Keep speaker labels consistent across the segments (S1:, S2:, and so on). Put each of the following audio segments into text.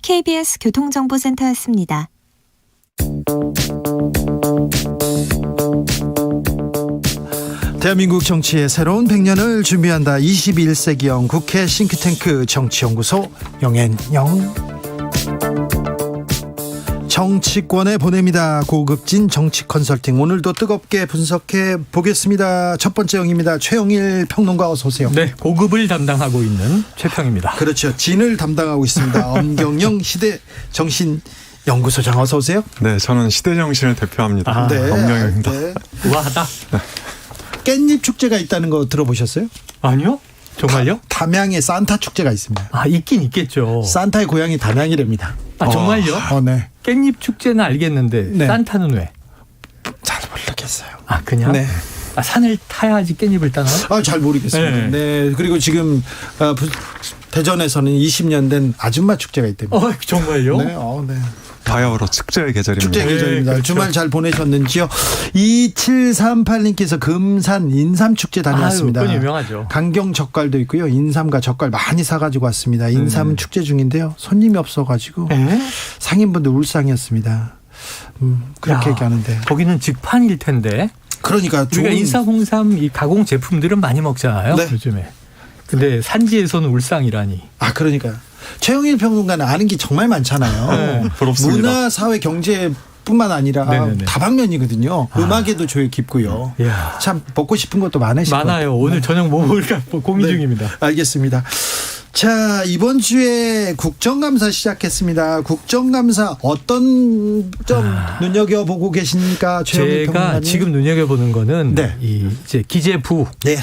S1: KBS 교통정보센터였습니다.
S2: 대한민국 정치의 새로운 100년을 준비한다. 21세기형 국회 싱크탱크 정치연구소 영앤영 정치권에 보냅니다. 고급진 정치 컨설팅, 오늘도 뜨겁게 분석해 보겠습니다. 첫 번째 영입니다. 최영일 평론가, 어서 오세요.
S3: 네, 고급을 담당하고 있는 최평입니다.
S2: 그렇죠. 진을 담당하고 있습니다. 엄경영 시대정신연구소장, 어서 오세요.
S4: 네, 저는 시대정신을 대표합니다.
S2: 네,
S4: 엄경영입니다.
S2: 네.
S3: 우아하다.
S2: 깻잎 축제가 있다는 거 들어보셨어요?
S3: 아니요? 정말요?
S2: 담양에 산타 축제가 있습니다.
S3: 아, 있긴 있겠죠.
S2: 산타의 고향이 담양이랍니다.
S3: 아, 정말요?
S2: 네.
S3: 깻잎 축제는 알겠는데
S2: 네.
S3: 산타는 왜?
S2: 잘 모르겠어요.
S3: 아, 그냥?
S2: 네.
S3: 아, 산을 타야지 깻잎을 따나요?
S2: 잘 모르겠습니다.
S3: 네.
S2: 네. 그리고 지금 대전에서는 20년 된 아줌마 축제가 있답니다.
S3: 정말요?
S2: 네. 네.
S4: 바야흐로 축제의 계절입니다.
S2: 축제 계절입니다.
S3: 그렇죠.
S2: 주말 잘 보내셨는지요? 2738님께서 금산 인삼축제 다녀왔습니다.
S3: 그건 유명하죠.
S2: 강경 젓갈도 있고요. 인삼과 젓갈 많이 사가지고 왔습니다. 인삼은 축제 중인데요. 손님이 없어가지고 상인분들 울상이었습니다. 그렇게 얘기하는데.
S3: 거기는 직판일 텐데.
S2: 그러니까
S3: 우리가 인삼, 홍삼 이 가공 제품들은 많이 먹잖아요.
S2: 네.
S3: 요즘에. 근데 산지에서는 울상이라니.
S2: 그러니까 최영일 평론가는 아는 게 정말 많잖아요.
S4: 네, 부럽습니다.
S2: 문화, 사회, 경제뿐만 아니라
S3: 네네네.
S2: 다방면이거든요. 음악에도 조예 깊고요.
S3: 이야.
S2: 참 먹고 싶은 것도 많으시고.
S3: 많아요. 오늘 저녁 뭐 먹을까 고민 중입니다.
S2: 알겠습니다. 자, 이번 주에 국정감사 시작했습니다. 국정감사 어떤 점 눈여겨보고 계십니까, 최영일
S3: 제가
S2: 평론가님?
S3: 지금 눈여겨보는 거는
S2: 네.
S3: 이제 기재부,
S2: 네.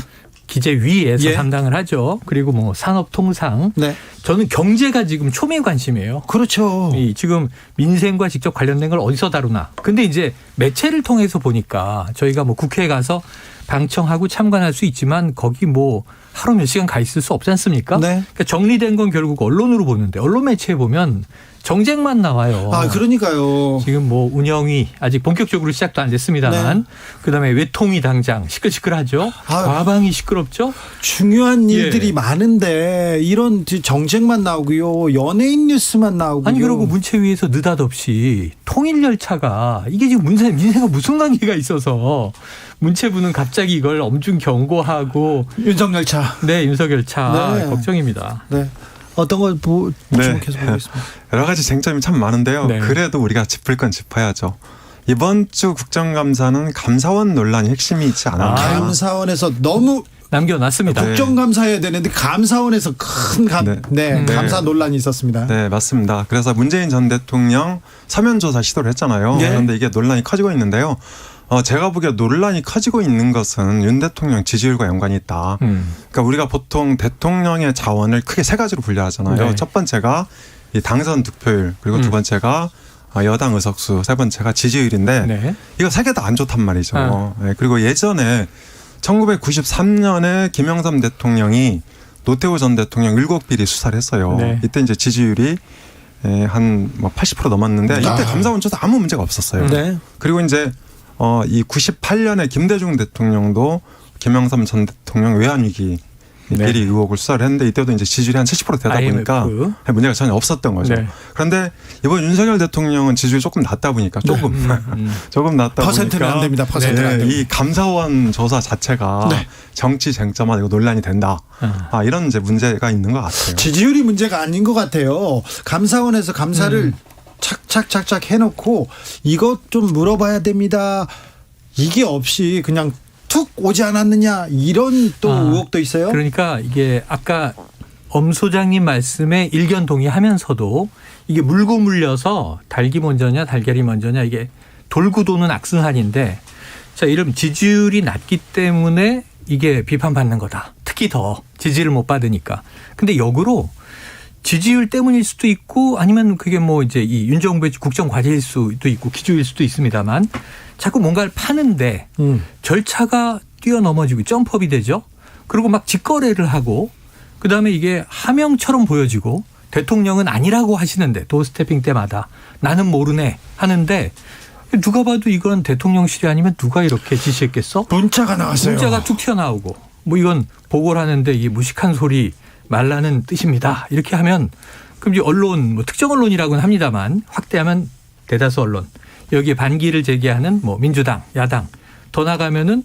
S3: 기재위에서
S2: 예.
S3: 담당을 하죠. 그리고 뭐 산업통상.
S2: 네.
S3: 저는 경제가 지금 초미의 관심이에요.
S2: 그렇죠.
S3: 이 지금 민생과 직접 관련된 걸 어디서 다루나. 근데 이제 매체를 통해서 보니까 저희가 뭐 국회에 가서 방청하고 참관할 수 있지만 거기 뭐 하루 몇 시간 가 있을 수 없지 않습니까?
S2: 네.
S3: 그러니까 정리된 건 결국 언론으로 보는데 언론 매체에 보면 정쟁만 나와요.
S2: 그러니까요.
S3: 지금 뭐 운영이 아직 본격적으로 시작도 안 됐습니다만
S2: 네.
S3: 그다음에 외통위 당장 시끌시끌하죠. 과방이 시끄럽죠.
S2: 중요한 일들이
S3: 예.
S2: 많은데 이런 정쟁만 나오고요. 연예인 뉴스만 나오고요.
S3: 아니 그리고 문체위에서 느닷없이 통일열차가 이게 지금 민생과 무슨 관계가 있어서 문체부는 갑자기 이걸 엄중 경고하고
S2: 윤석열차.
S3: 네, 윤석열차
S2: 네.
S3: 걱정입니다.
S2: 네. 어떤 걸 주목해서 보고 있습니다.
S4: 여러 가지 쟁점이 참 많은데요.
S3: 네.
S4: 그래도 우리가 짚을 건 짚어야죠. 이번 주 국정감사는 감사원 논란이 핵심이 있지 않았나.
S2: 감사원에서 너무
S3: 남겨놨습니다.
S2: 국정감사해야 되는데 감사원에서 큰 감사 논란이 있었습니다.
S4: 네, 맞습니다. 그래서 문재인 전 대통령 서면조사 시도를 했잖아요.
S2: 네.
S4: 그런데 이게 논란이 커지고 있는데요. 제가 보기에 논란이 커지고 있는 것은 윤 대통령 지지율과 연관이 있다. 그러니까 우리가 보통 대통령의 자원을 크게 세 가지로 분류하잖아요.
S3: 네.
S4: 첫 번째가 이 당선 득표율, 그리고 두 번째가 여당 의석수, 세 번째가 지지율인데
S3: 네.
S4: 이거 세 개 다 안 좋단 말이죠. 네, 그리고 예전에 1993년에 김영삼 대통령이 노태우 전 대통령 7비리 수사를 했어요.
S3: 네.
S4: 이때 이제 지지율이 한 80% 넘었는데 이때 감사원 조사 아무 문제가 없었어요.
S2: 네.
S4: 그리고 이제 이 98년에 김대중 대통령도 김영삼 전 대통령 외환위기
S3: 네.
S4: 비리 의혹을 수사를 했는데 이때도 이제 지지율이 한 70% 되다 보니까
S3: IMF.
S4: 문제가 전혀 없었던 거죠.
S3: 네.
S4: 그런데 이번 윤석열 대통령은 지지율이 조금 낮다 보니까 조금 낮다
S2: 퍼센트는
S4: 보니까
S2: 안 됩니다. 퍼센트는 안 됩니다.
S4: 이 감사원 조사 자체가
S2: 네.
S4: 정치 쟁점화되고 논란이 된다. 이런 이제 문제가 있는 것 같아요.
S2: 지지율이 문제가 아닌 것 같아요. 감사원에서 감사를 착착착착 해놓고 이것 좀 물어봐야 됩니다. 이게 없이 그냥 툭 오지 않았느냐 이런 또 의혹도 있어요.
S3: 그러니까 이게 아까 엄 소장님 말씀에 일견 동의하면서도 이게 물고 물려서 닭이 먼저냐 달걀이 먼저냐 이게 돌고 도는 악순환인데 자 이러면 지지율이 낮기 때문에 이게 비판받는 거다. 특히 더 지지를 못 받으니까. 근데 역으로 지지율 때문일 수도 있고 아니면 그게 뭐 이제 이 윤 정부의 국정 과제일 수도 있고 기조일 수도 있습니다만 자꾸 뭔가를 파는데 절차가 뛰어넘어지고 점프업이 되죠. 그리고 막 직거래를 하고 그다음에 이게 하명처럼 보여지고 대통령은 아니라고 하시는데 도스태핑 때마다 나는 모르네 하는데 누가 봐도 이건 대통령실이 아니면 누가 이렇게 지시했겠어?
S2: 문자가 나왔어요.
S3: 문자가 툭 튀어나오고 뭐 이건 보고를 하는데 이게 무식한 소리 말라는 뜻입니다. 이렇게 하면 그럼 이제 언론, 뭐 특정 언론이라고는 합니다만 확대하면 대다수 언론, 여기에 반기를 제기하는 뭐 민주당, 야당, 더 나가면은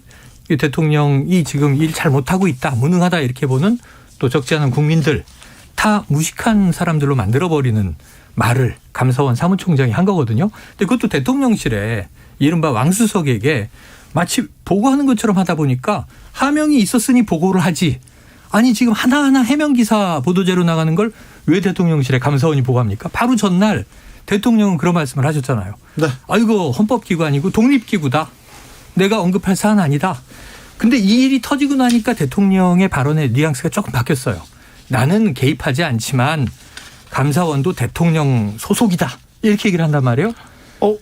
S3: 이 대통령이 지금 일 잘 못하고 있다, 무능하다 이렇게 보는 또 적지 않은 국민들 다 무식한 사람들로 만들어버리는 말을 감사원 사무총장이 한 거거든요. 근데 그것도 대통령실에 이른바 왕수석에게 마치 보고하는 것처럼 하다 보니까 하명이 있었으니 보고를 하지. 아니 지금 하나하나 해명 기사 보도자료 나가는 걸 왜 대통령실에 감사원이 보고합니까? 바로 전날 대통령은 그런 말씀을 하셨잖아요.
S2: 네.
S3: 이거 헌법기관이고 독립기구다. 내가 언급할 사안 아니다. 근데 이 일이 터지고 나니까 대통령의 발언의 뉘앙스가 조금 바뀌었어요. 나는 개입하지 않지만 감사원도 대통령 소속이다. 이렇게 얘기를 한단 말이에요.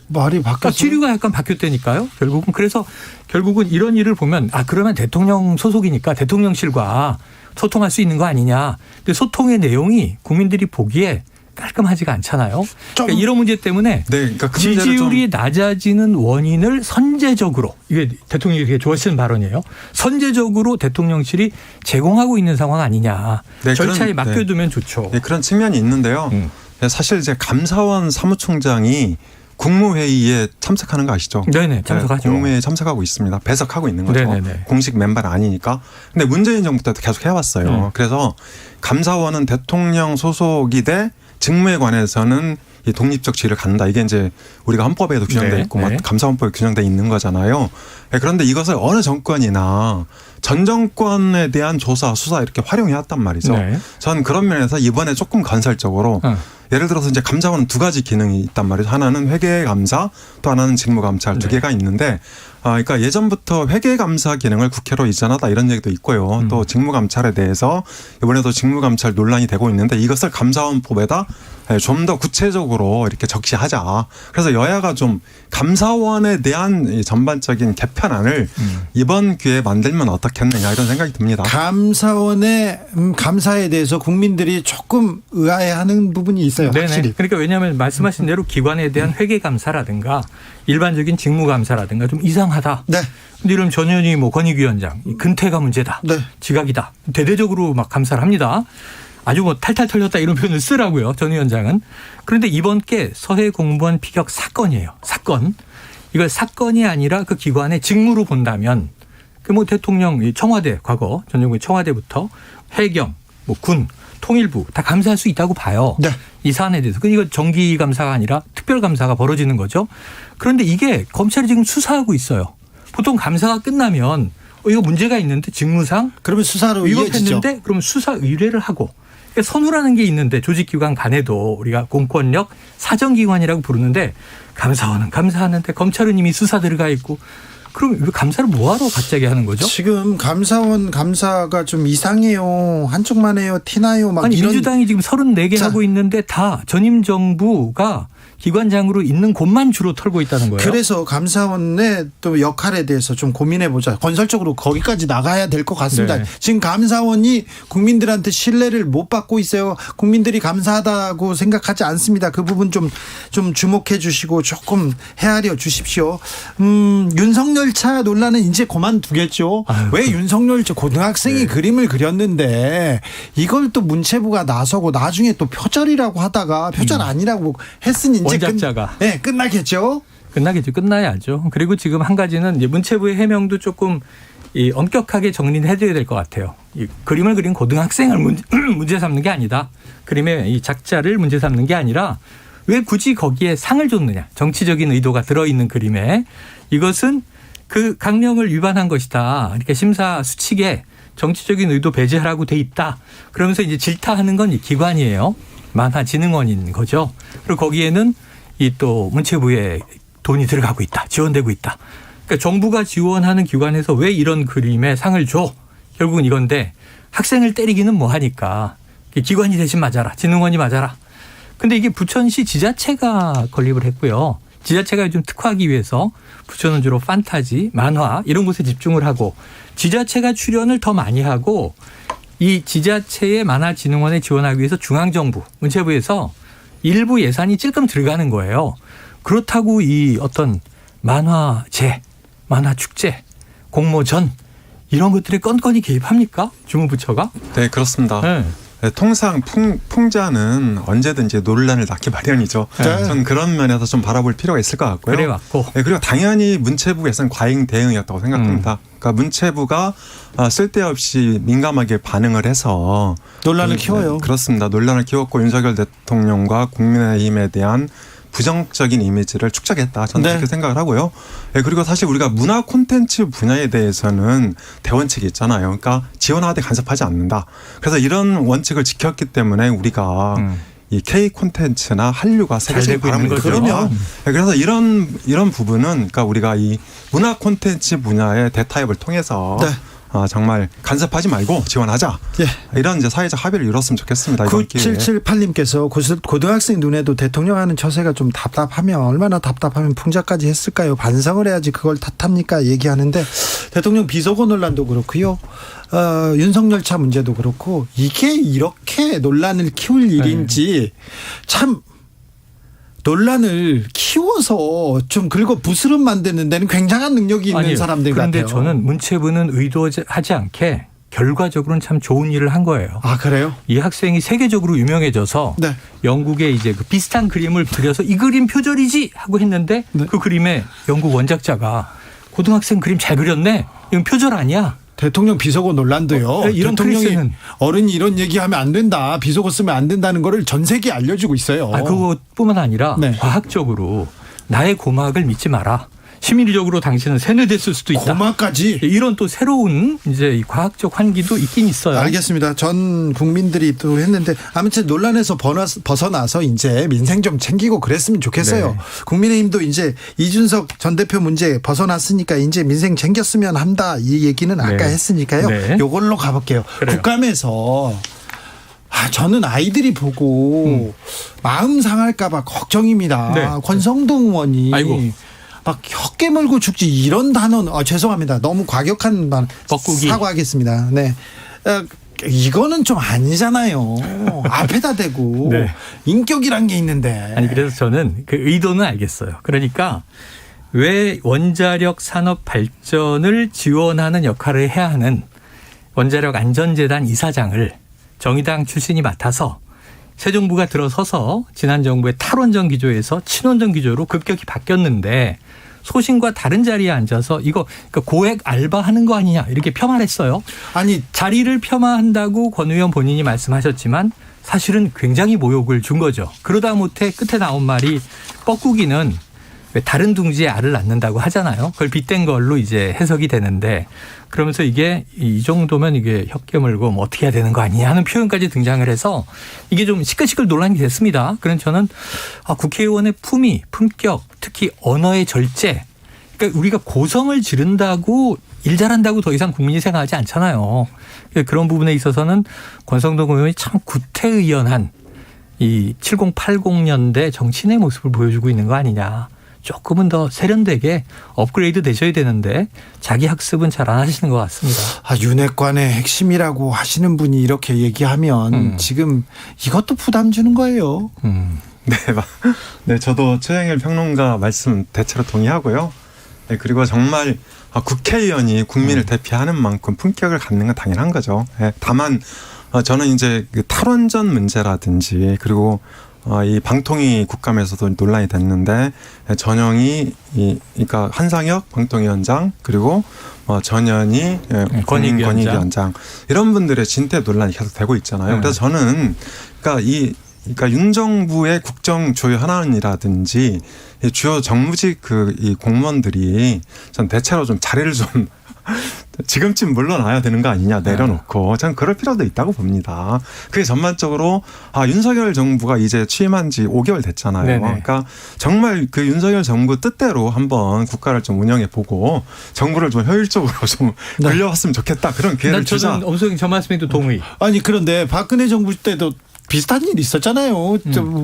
S2: 말이 바뀌었어요.
S3: 지류가 약간 바뀌었다니까요. 결국은 그래서 결국은 이런 일을 보면 그러면 대통령 소속이니까 대통령실과 소통할 수 있는 거 아니냐. 근데 소통의 내용이 국민들이 보기에 깔끔하지가 않잖아요. 그러니까 이런 문제 때문에
S4: 그러니까 그
S3: 지지율이 낮아지는 원인을 선제적으로, 이게 대통령이 되게 좋아하시는 발언이에요. 선제적으로 대통령실이 제공하고 있는 상황 아니냐.
S4: 네,
S3: 절차에 맡겨두면 좋죠.
S4: 네, 그런 측면이 있는데요. 사실 이제 감사원 사무총장이 국무회의에 참석하는 거 아시죠?
S3: 네네, 참석하죠.
S4: 국무회의에 참석하고 있습니다. 배석하고 있는 거죠.
S3: 네네네.
S4: 공식 멤버는 아니니까. 근데 문재인 정부 때도 계속 해왔어요. 그래서 감사원은 대통령 소속이 돼 직무에 관해서는 이 독립적 지위를 갖는다. 이게 이제 우리가 헌법에도 규정돼 있고 감사원법에 규정돼 있는 거잖아요. 그런데 이것을 어느 정권이나 전 정권에 대한 조사, 수사 이렇게 활용해왔단 말이죠. 전 그런 면에서 이번에 조금 건설적으로 예를 들어서 이제 감사원은 두 가지 기능이 있단 말이죠. 하나는 회계감사, 또 하나는 직무감찰 두 개가 있는데 그러니까 예전부터 회계감사 기능을 국회로 이전하다 이런 얘기도 있고요. 또 직무감찰에 대해서 이번에도 직무감찰 논란이 되고 있는데 이것을 감사원법에다 좀 더 구체적으로 이렇게 적시하자. 그래서 여야가 좀 감사원에 대한 전반적인 개편안을 이번 기회에 만들면 어떻겠느냐 이런 생각이 듭니다.
S2: 감사원의 감사에 대해서 국민들이 조금 의아해하는 부분이 있어요. 확실히.
S3: 그러니까 왜냐하면 말씀하신 대로 기관에 대한 회계감사라든가 일반적인 직무감사라든가 좀 이상하다.
S2: 네.
S3: 근데 이러면 전현희 권익위원장 근태가 문제다.
S2: 네.
S3: 지각이다. 대대적으로 막 감사를 합니다. 아주 탈탈 털렸다 이런 표현을 쓰라고요. 전 위원장은. 그런데 이번 게 서해 공무원 피격 사건이에요. 사건. 이걸 사건이 아니라 그 기관의 직무로 본다면 그 대통령 청와대 과거 전 정부의 청와대부터 해경, 군, 통일부 다 감사할 수 있다고 봐요.
S2: 네.
S3: 이 사안에 대해서. 이거 정기 감사가 아니라 특별 감사가 벌어지는 거죠. 그런데 이게 검찰이 지금 수사하고 있어요. 보통 감사가 끝나면 이거 문제가 있는데 직무상
S2: 그러면 수사로
S3: 위법했는데 그러면 수사 의뢰를 하고 그러니까 선우라는 게 있는데 조직기관 간에도 우리가 공권력 사정기관이라고 부르는데 감사원은 감사하는데 검찰은 이미 수사 들어가 있고 그럼 왜 감사를 뭐하러 갑자기 하는 거죠?
S2: 지금 감사원 감사가 좀 이상해요. 한쪽만 해요. 티나요. 막
S3: 아니
S2: 이런.
S3: 민주당이 지금 34개 하고 있는데 다 전임 정부가 기관장으로 있는 곳만 주로 털고 있다는 거예요.
S2: 그래서 감사원의 또 역할에 대해서 좀 고민해 보자. 건설적으로 거기까지 나가야 될 것 같습니다. 지금 감사원이 국민들한테 신뢰를 못 받고 있어요. 국민들이 감사하다고 생각하지 않습니다. 그 부분 좀 주목해 주시고 조금 헤아려 주십시오. 윤석열 차 논란은 이제 그만두겠죠. 왜 윤석열 고등학생이 그림을 그렸는데 이걸 또 문체부가 나서고 나중에 또 표절이라고 하다가 표절 아니라고 했으니 이제
S3: 원작자가.
S2: 끝나겠죠.
S3: 끝나겠죠. 끝나야죠. 그리고 지금 한 가지는 이제 문체부의 해명도 조금 엄격하게 정리를 해줘야 될 것 같아요. 이 그림을 그린 고등학생을 문제 삼는 게 아니다. 그림의 이 작자를 문제 삼는 게 아니라 왜 굳이 거기에 상을 줬느냐. 정치적인 의도가 들어있는 그림에 이것은 그 강령을 위반한 것이다. 이렇게 심사 수칙에 정치적인 의도 배제하라고 돼 있다. 그러면서 이제 질타하는 건 이 기관이에요. 만화진흥원인 거죠. 그리고 거기에는 이 또 문체부에 돈이 들어가고 있다. 지원되고 있다. 그러니까 정부가 지원하는 기관에서 왜 이런 그림에 상을 줘? 결국은 이건데 학생을 때리기는 뭐하니까 기관이 대신 맞아라. 진흥원이 맞아라. 근데 이게 부천시 지자체가 건립을 했고요. 지자체가 요즘 특화하기 위해서 부천은 주로 판타지, 만화 이런 곳에 집중을 하고 지자체가 출연을 더 많이 하고 이 지자체의 만화진흥원에 지원하기 위해서 중앙정부, 문체부에서 일부 예산이 찔끔 들어가는 거예요. 그렇다고 이 어떤 만화제, 만화축제, 공모전 이런 것들에 건건히 개입합니까? 주무부처가?
S4: 네, 그렇습니다. 통상 풍자는 언제든지 논란을 낳기 마련이죠.
S2: 네.
S4: 저는 그런 면에서 좀 바라볼 필요가 있을 것 같고요.
S3: 그래 왔고.
S4: 네, 그리고 당연히 문체부에서는 과잉 대응이었다고 생각합니다. 그러니까 문체부가 쓸데없이 민감하게 반응을 해서
S2: 논란을 키워요.
S4: 그렇습니다. 논란을 키웠고 윤석열 대통령과 국민의힘에 대한 부정적인 이미지를 축적했다. 저는
S2: 네.
S4: 그렇게 생각을 하고요. 네, 그리고 사실 우리가 문화 콘텐츠 분야에 대해서는 대원칙이 있잖아요. 그러니까 지원하되 간섭하지 않는다. 그래서 이런 원칙을 지켰기 때문에 우리가 이 K 콘텐츠나 한류가 세계적인
S3: 되고 있는
S4: 바람을
S3: 거죠.
S4: 그럼요. 네, 그래서 이런 부분은 그러니까 우리가 이 문화 콘텐츠 분야의 대타협을 통해서
S2: 네.
S4: 정말 간섭하지 말고 지원하자.
S2: 예.
S4: 이런 이제 사회적 합의를 이뤘으면 좋겠습니다. 이번 기회에.
S2: 9778님께서 고등학생 눈에도 대통령 하는 처세가 좀 답답하면 얼마나 답답하면 풍자까지 했을까요? 반성을 해야지 그걸 탓합니까? 얘기하는데 대통령 비속어 논란도 그렇고요. 윤석열 차 문제도 그렇고 이게 이렇게 논란을 키울 일인지 참 논란을 키워서 좀 긁어 부스럼 만드는 데는 굉장한 능력이 있는
S3: 아니요.
S2: 사람들
S3: 그런데
S2: 같아요.
S3: 저는 문체부는 의도하지 않게 결과적으로는 참 좋은 일을 한 거예요.
S2: 아 그래요?
S3: 이 학생이 세계적으로 유명해져서
S2: 네.
S3: 영국에 이제 그 비슷한 그림을 그려서 이 그림 표절이지 하고 했는데
S2: 네.
S3: 그 그림에 영국 원작자가 고등학생 그림 잘 그렸네. 이건 표절 아니야.
S2: 대통령 비속어 논란도요.
S3: 이런
S2: 대통령이
S3: 케이스는.
S2: 어른이 이런 얘기하면 안 된다. 비속어 쓰면 안 된다는 거를 전 세계에 알려주고 있어요.
S3: 그것뿐만 아니라
S2: 네.
S3: 과학적으로 나의 고막을 믿지 마라. 심리적으로 당신은 세뇌됐을 수도 있다.
S2: 고마까지.
S3: 이런 또 새로운 이제 이 과학적 환기도 있긴 있어요.
S2: 알겠습니다. 전 국민들이 또 했는데 아무튼 논란에서 벗어나서 이제 민생 좀 챙기고 그랬으면 좋겠어요.
S3: 네.
S2: 국민의힘도 이제 이준석 전 대표 문제 벗어났으니까 이제 민생 챙겼으면 한다. 이 얘기는 아까
S3: 네.
S2: 했으니까요.
S3: 네.
S2: 요걸로 가볼게요.
S3: 그래요.
S2: 국감에서 저는 아이들이 보고 마음 상할까봐 걱정입니다.
S3: 네.
S2: 권성동 의원이
S3: 아이고.
S2: 막 혀 깨물고 죽지 이런 단어는 죄송합니다. 너무 과격한 말
S3: 뻐꾸기.
S2: 사과하겠습니다. 네. 이거는 좀 아니잖아요. 앞에다 대고
S3: 네.
S2: 인격이란 게 있는데.
S3: 아니 그래서 저는 그 의도는 알겠어요. 그러니까 왜 원자력 산업 발전을 지원하는 역할을 해야 하는 원자력 안전재단 이사장을 정의당 출신이 맡아서 새 정부가 들어서서 지난 정부의 탈원전 기조에서 친원전 기조로 급격히 바뀌었는데 소신과 다른 자리에 앉아서 이거 고액 알바하는 거 아니냐 이렇게 폄하했어요.
S2: 아니
S3: 자리를 폄하한다고 권 의원 본인이 말씀하셨지만 사실은 굉장히 모욕을 준 거죠. 그러다 못해 끝에 나온 말이 뻐꾸기는 왜 다른 둥지에 알을 낳는다고 하잖아요. 그걸 빗댄 걸로 이제 해석이 되는데 그러면서 이게 이 정도면 이게 혀 깨물고 뭐 어떻게 해야 되는 거 아니냐 하는 표현까지 등장을 해서 이게 좀 시끌시끌 논란이 됐습니다. 그래서 저는 국회의원의 품위, 품격, 특히 언어의 절제. 그러니까 우리가 고성을 지른다고 일 잘한다고 더 이상 국민이 생각하지 않잖아요. 그런 부분에 있어서는 권성동 의원이 참 구태의연한 이 7080년대 정치인의 모습을 보여주고 있는 거 아니냐. 조금은 더 세련되게 업그레이드 되셔야 되는데 자기 학습은 잘 안 하시는 것 같습니다.
S2: 윤핵관의 핵심이라고 하시는 분이 이렇게 얘기하면 지금 이것도 부담 주는 거예요.
S4: 네, 저도 최영일 평론가 말씀 대체로 동의하고요. 네, 그리고 정말 국회의원이 국민을 대표하는 만큼 품격을 갖는 건 당연한 거죠. 네, 다만 저는 이제 그 탈원전 문제라든지 그리고 이 방통위 국감에서도 논란이 됐는데 전영희 그러니까 한상혁 방통위원장 그리고 전현희 권익위원장 이런 분들의 진퇴 논란이 계속 되고 있잖아요. 그래서 저는 그러니까 윤 정부의 국정 조율 현안이라든지 주요 정무직 이 공무원들이 전 대체로 좀 자리를 좀 지금쯤 물러나야 되는 거 아니냐 내려놓고 저는 그럴 필요도 있다고 봅니다. 그게 전반적으로 윤석열 정부가 이제 취임한 지 5개월 됐잖아요.
S3: 네네.
S4: 그러니까 정말 그 윤석열 정부 뜻대로 한번 국가를 좀 운영해 보고 정부를 좀 효율적으로 좀 돌려왔으면 좋겠다. 그런 기회를 주자.
S3: 저는 엄소영 저 말씀에도 동의.
S2: 아니 그런데 박근혜 정부 때도 비슷한 일이 있었잖아요.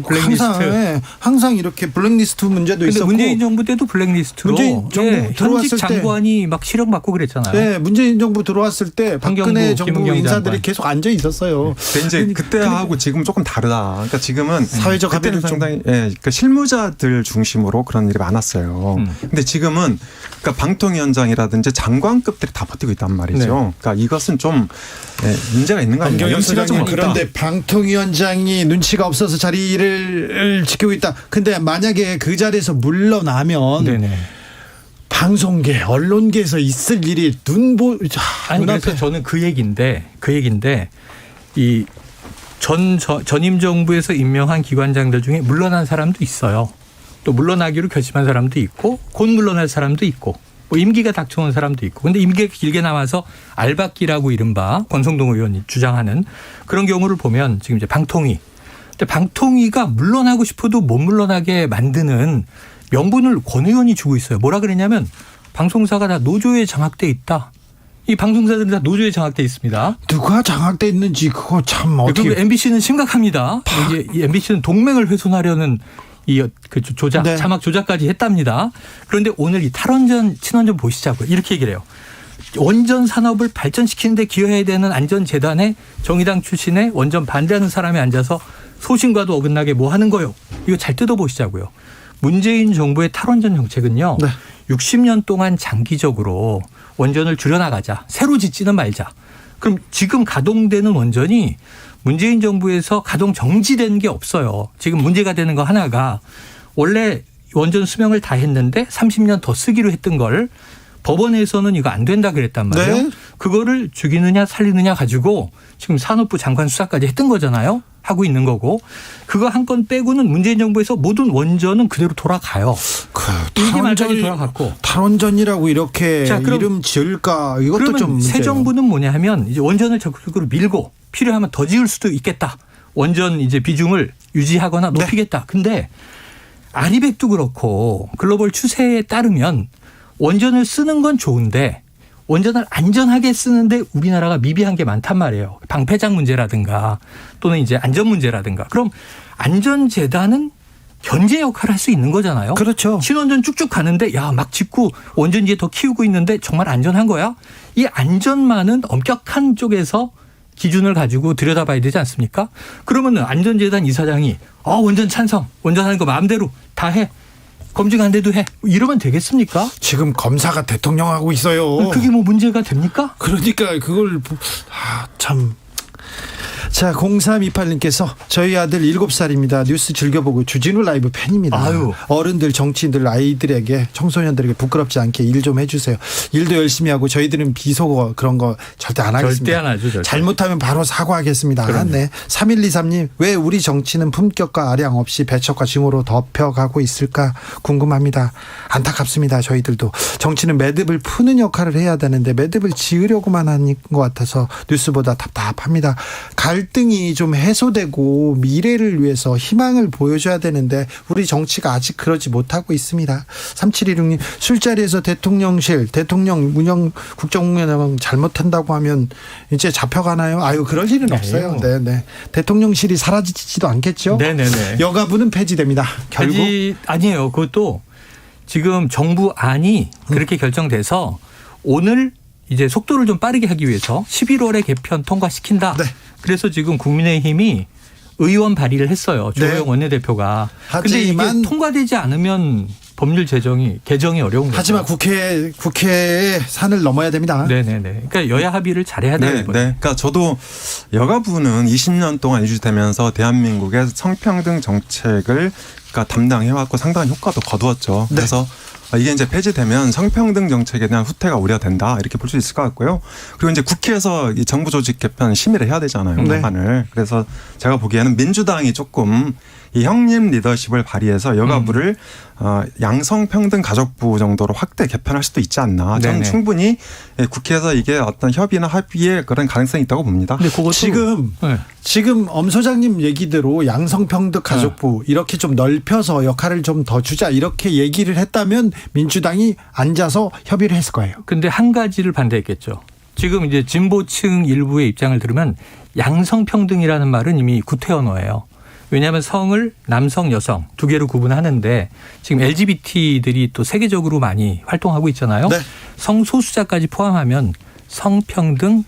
S3: 블랙리스트.
S2: 항상 이렇게 블랙리스트 문제도
S3: 근데
S2: 있었고.
S3: 문재인 정부 때도 블랙리스트로
S2: 문재인 정부
S3: 현직
S2: 들어왔을 때.
S3: 장관이 막 실형받고 그랬잖아요.
S2: 네, 문재인 정부 들어왔을 때 박근혜
S3: 환경부,
S2: 정부
S3: 김은경
S2: 인사들이
S3: 장관.
S2: 계속 앉아 있었어요.
S4: 근데 이제 그때하고 지금 조금 다르다. 그러니까 지금은
S2: 사회적
S4: 그때는
S2: 합의를 좀-
S4: 상당히 그러니까 실무자들 중심으로 그런 일이 많았어요. 근데 지금은 그러니까 방통위원장이라든지 장관급들이 다 버티고 있단 말이죠.
S3: 네.
S4: 그러니까 이것은 좀 문제가 있는 거 아니에요?
S2: 안경영
S4: 염치가 좀
S2: 소장님,
S4: 없다.
S2: 그런데 방통위원장이 눈치가 없어서 자리를 지키고 있다. 근데 만약에 그 자리에서 물러나면
S3: 네네.
S2: 방송계, 언론계에서 있을 일이
S3: 아니 그래서 저는 그 얘기인데 이 전임 정부에서 임명한 기관장들 중에 물러난 사람도 있어요. 또 물러나기로 결심한 사람도 있고 곧 물러날 사람도 있고 뭐 임기가 닥쳐온 사람도 있고. 근데 임기가 길게 남아서 알박기라고 이른바 권성동 의원이 주장하는 그런 경우를 보면 지금 이제 방통위. 근데 방통위가 물러나고 싶어도 못 물러나게 만드는 명분을 권 의원이 주고 있어요. 뭐라 그랬냐면 방송사가 다 노조에 장악돼 있다. 이 방송사들은 다 노조에 장악돼 있습니다.
S2: 누가 장악돼 있는지 그거 참 어떻게.
S3: 그리고 MBC는 심각합니다. 이게 이 MBC는 동맹을 훼손하려는 그 조작,
S2: 네.
S3: 자막 조작까지 했답니다. 그런데 오늘 이 탈원전, 친원전 보시자고요. 이렇게 얘기를 해요. 원전 산업을 발전시키는 데 기여해야 되는 안전재단에 정의당 출신의 원전 반대하는 사람이 앉아서 소신과도 어긋나게 뭐 하는 거요. 이거 잘 뜯어보시자고요. 문재인 정부의 탈원전 정책은요.
S2: 네.
S3: 60년 동안 장기적으로 원전을 줄여나가자. 새로 짓지는 말자. 그럼 지금 가동되는 원전이 문재인 정부에서 가동 정지되는 게 없어요. 지금 문제가 되는 거 하나가 원래 원전 수명을 다 했는데 30년 더 쓰기로 했던 걸 법원에서는 이거 안 된다 그랬단 말이에요.
S2: 네.
S3: 그거를 죽이느냐 살리느냐 가지고 지금 산업부 장관 수사까지 했던 거잖아요. 하고 있는 거고. 그거 한 건 빼고는 문재인 정부에서 모든 원전은 그대로 돌아가요. 임기 말까지 돌아갔고.
S2: 탈원전이라고 이렇게
S3: 자, 그럼-
S2: 이름 지을까 이것도
S3: 그러면
S2: 좀 문제예요.
S3: 새 정부는 뭐냐 하면 이제 원전을 적극적으로 밀고 필요하면 더 지을 수도 있겠다. 원전 이제 비중을 유지하거나
S2: 네.
S3: 높이겠다. 근데 아리백도 그렇고 글로벌 추세에 따르면 원전을 쓰는 건 좋은데 원전을 안전하게 쓰는데 우리나라가 미비한 게 많단 말이에요. 방패장 문제라든가 또는 이제 안전 문제라든가. 그럼 안전재단은 견제 역할을 할 수 있는 거잖아요.
S2: 그렇죠.
S3: 신원전 쭉쭉 가는데 야 막 짓고 원전지에 더 키우고 있는데 정말 안전한 거야? 이 안전만은 엄격한 쪽에서 기준을 가지고 들여다봐야 되지 않습니까? 그러면은 안전재단 이사장이 원전 찬성, 원전하는 거 마음대로 다 해. 검증 안 돼도 해. 이러면 되겠습니까?
S2: 지금 검사가 대통령하고 있어요.
S3: 그게 뭐 문제가 됩니까?
S2: 그러니까 그걸 참. 자, 0328님께서 저희 아들 7살입니다. 뉴스 즐겨보고 주진우 라이브 팬입니다.
S3: 아유.
S2: 어른들, 정치인들, 아이들에게, 청소년들에게 부끄럽지 않게 일 좀 해주세요. 일도 열심히 하고 저희들은 비속어 그런 거 절대 안 하겠습니다.
S3: 절대 안 하죠. 절대.
S2: 잘못하면 바로 사과하겠습니다.
S3: 그럼요.
S2: 네. 3123님, 왜 우리 정치는 품격과 아량 없이 배척과 징후로 덮여가고 있을까 궁금합니다. 안타깝습니다. 저희들도. 정치는 매듭을 푸는 역할을 해야 되는데 매듭을 지으려고만 하는 것 같아서 뉴스보다 답답합니다. 갈등이 좀 해소되고 미래를 위해서 희망을 보여줘야 되는데 우리 정치가 아직 그러지 못하고 있습니다. 3716님, 술자리에서 대통령실, 대통령 운영 국정운영 잘못한다고 하면 이제 잡혀가나요? 아유, 그럴 일은 없어요. 네네. 대통령실이 사라지지도 않겠죠?
S3: 네네네.
S2: 여가부는 폐지됩니다. 결국.
S3: 아니에요. 그것도 지금 정부 안이 그렇게 결정돼서 오늘 이제 속도를 좀 빠르게 하기 위해서 11월에 개편 통과시킨다.
S2: 네.
S3: 그래서 지금 국민의힘이 의원 발의를 했어요. 조호영
S2: 네.
S3: 원내대표가. 근데 이게
S2: 하지만
S3: 통과되지 않으면 법률 개정이 어려운 거죠.
S2: 하지만 국회의 산을 넘어야 됩니다.
S3: 네네네. 그러니까 여야 합의를 잘해야 돼요.
S4: 네,
S3: 이번에.
S4: 네. 그러니까 저도 여가부는 20년 동안 유지되면서 대한민국의 성평등 정책을 담당해왔고 상당한 효과도 거두었죠.
S2: 네.
S4: 그래서 이게 이제 폐지되면 성평등 정책에 대한 후퇴가 우려된다 이렇게 볼 수 있을 것 같고요. 그리고 이제 국회에서 이 정부 조직 개편 심의를 해야 되잖아요.
S2: 네.
S4: 법안을. 그래서 제가 보기에는 민주당이 조금 이 형님 리더십을 발휘해서 여가부를 양성평등 가족부 정도로 확대 개편할 수도 있지 않나. 저는
S3: 네네.
S4: 충분히 국회에서 이게 어떤 협의나 합의의 그런 가능성이 있다고 봅니다.
S3: 근데 그것도
S2: 지금 엄 소장님 얘기대로 양성평등 가족부 이렇게 좀 넓혀서 역할을 좀 더 주자 이렇게 얘기를 했다면 민주당이 앉아서 협의를 했을 거예요.
S3: 근데 한 가지를 반대했겠죠. 지금 이제 진보층 일부의 입장을 들으면 양성평등이라는 말은 이미 구태 언어예요. 왜냐하면 성을 남성, 여성 두 개로 구분하는데 지금 LGBT들이 또 세계적으로 많이 활동하고 있잖아요.
S2: 네.
S3: 성소수자까지 포함하면 성평등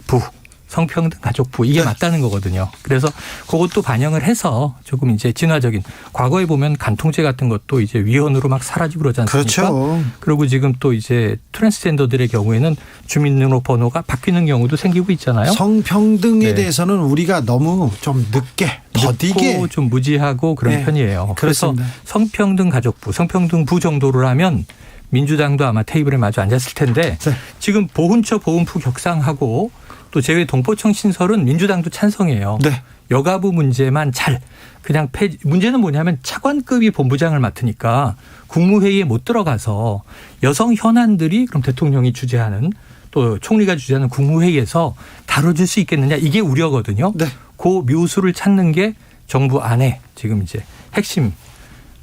S3: 부. 성평등 가족부 이게
S2: 네.
S3: 맞다는 거거든요. 그래서 그것도 반영을 해서 조금 이제 진화적인 과거에 보면 간통죄 같은 것도 이제 위헌으로 막 사라지고 그러지 않습니까?
S2: 그렇죠.
S3: 그리고 지금 또 이제 트랜스젠더들의 경우에는 주민등록번호가 바뀌는 경우도 생기고 있잖아요.
S2: 성평등에
S3: 네.
S2: 대해서는 우리가 너무 좀 늦게 더디게
S3: 늦고 좀 무지하고 그런
S2: 네.
S3: 편이에요. 그래서
S2: 그렇습니다.
S3: 성평등 가족부, 성평등부 정도로 하면 민주당도 아마 테이블에 마주 앉았을 텐데
S2: 네.
S3: 지금 보훈처 보훈부 격상하고 또 제외 동포청 신설은 민주당도 찬성해요.
S2: 네.
S3: 여가부 문제만 그냥 문제는 뭐냐면 차관급이 본부장을 맡으니까 국무회의에 못 들어가서 여성 현안들이 그럼 대통령이 주재하는 또 총리가 주재하는 국무회의에서 다뤄줄 수 있겠느냐 이게 우려거든요.
S2: 네.
S3: 그 묘수를 찾는 게 정부 안에 지금 이제 핵심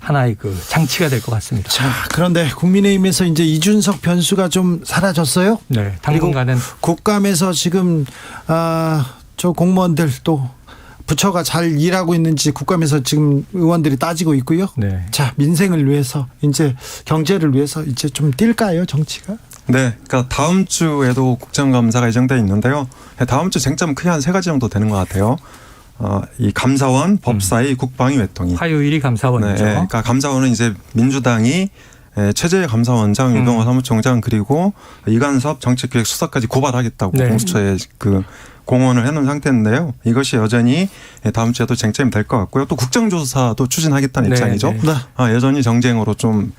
S3: 하나의 그 장치가 될 것 같습니다.
S2: 자, 그런데 국민의힘에서 이제 이준석 변수가 좀 사라졌어요.
S3: 네, 당분간은
S2: 국감에서 지금 저 공무원들 또 부처가 잘 일하고 있는지 국감에서 지금 의원들이 따지고 있고요.
S3: 네.
S2: 자, 민생을 위해서 이제 경제를 위해서 이제 좀 뛸까요, 정치가?
S4: 네, 그러니까 다음 주에도 국정감사가 예정돼 있는데요. 다음 주 쟁점은 크게 한 3가지 정도 되는 것 같아요. 이 감사원, 법사위, 국방위, 외통위.
S3: 화요일이 감사원이죠.
S4: 네, 그러니까 감사원은 이제 민주당이 최재해 감사원장, 유병호 사무총장 그리고 이관섭 정책기획수석까지 고발하겠다고
S3: 네.
S4: 공수처에 그 공언을 해놓은 상태인데요. 이것이 여전히 다음 주에도 쟁점이 될 것 같고요. 또 국정조사도 추진하겠다는
S3: 네,
S4: 입장이죠.
S3: 네.
S4: 여전히 정쟁으로 좀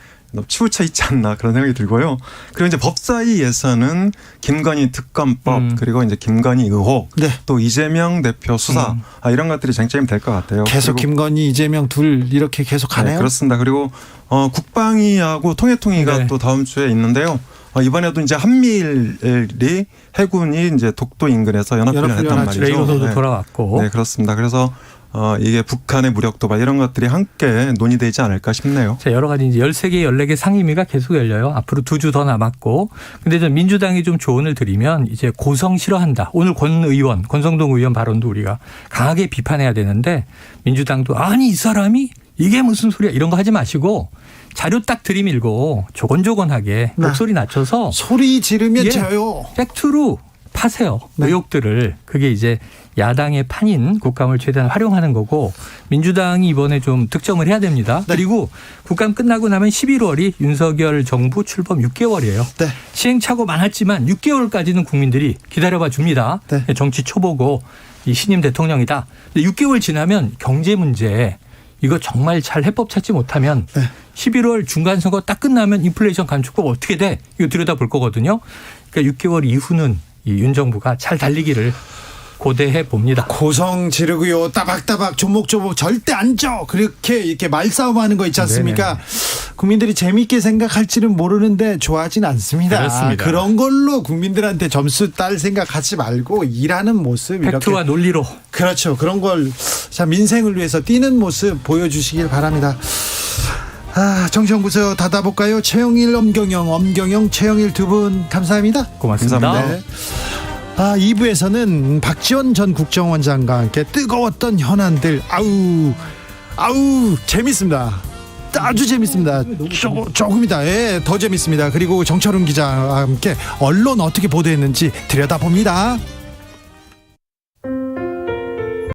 S4: 치우쳐 있지 않나 그런 생각이 들고요. 그리고 이제 법사위에서는 김건희 특검법 그리고 이제 김건희 의혹
S2: 네.
S4: 또 이재명 대표 수사 이런 것들이 쟁점이 될 것 같아요.
S2: 계속
S4: 그리고
S2: 김건희, 이재명 둘 이렇게 계속 가네요.
S4: 네, 그렇습니다. 그리고 국방위하고 통일통위가
S3: 네.
S4: 또 다음 주에 있는데요. 이번에도 이제 한미일이 해군이 이제 독도 인근에서 연합훈련했단
S2: 연합훈련하죠.
S4: 말이죠.
S3: 레이로서도
S4: 네.
S3: 돌아왔고.
S4: 네, 그렇습니다. 그래서 이게 북한의 무력 도발 이런 것들이 함께 논의되지 않을까 싶네요.
S3: 자, 여러 가지 이제 13개, 14개 상임위가 계속 열려요. 앞으로 2주 더 남았고. 근데 좀 민주당이 좀 조언을 드리면 이제 고성 싫어한다. 오늘 권성동 의원 발언도 우리가 강하게 비판해야 되는데 민주당도 아니 이 사람이 이게 무슨 소리야 이런 거 하지 마시고 자료 딱 들이밀고 조곤조곤하게
S2: 네.
S3: 목소리 낮춰서
S2: 소리 지르면
S3: 예.
S2: 져요.
S3: 팩트로 파세요.
S2: 네.
S3: 의혹들을. 그게 이제 야당의 판인 국감을 최대한 활용하는 거고 민주당이 이번에 좀 득점을 해야 됩니다.
S2: 네.
S3: 그리고 국감 끝나고 나면 11월이 윤석열 정부 출범 6개월이에요.
S2: 네.
S3: 시행착오 많았지만 6개월까지는 국민들이 기다려봐 줍니다.
S2: 네.
S3: 정치 초보고 이 신임 대통령이다. 근데 6개월 지나면 경제 문제 이거 정말 잘 해법 찾지 못하면
S2: 네.
S3: 11월 중간선거 딱 끝나면 인플레이션 감축법 어떻게 돼? 이거 들여다볼 거거든요. 그러니까 6개월 이후는 이 윤 정부가 잘 달리기를 고대해 봅니다.
S2: 고성 지르고요. 따박따박 조목조목 절대 안 져. 이렇게 말싸움하는 거 있지 않습니까?
S3: 네네.
S2: 국민들이 재미있게 생각할지는 모르는데 좋아하진 않습니다.
S3: 그렇습니다.
S2: 그런 걸로 국민들한테 점수 딸 생각하지 말고 일하는 모습
S3: 팩트와
S2: 이렇게
S3: 논리로.
S2: 그렇죠. 그런 걸 자, 민생을 위해서 뛰는 모습 보여주시길 바랍니다. 정치연구소 닫아볼까요? 최영일, 엄경영, 최영일 두 분 감사합니다.
S3: 고맙습니다.
S4: 감사합니다.
S2: 네. 2부에서는 박지원 전 국정원장과 함께 뜨거웠던 현안들 아우 재밌습니다. 아주 재밌습니다. 조금이다. 예, 더 재밌습니다. 그리고 정철훈 기자와 함께 언론 어떻게 보도했는지 들여다봅니다.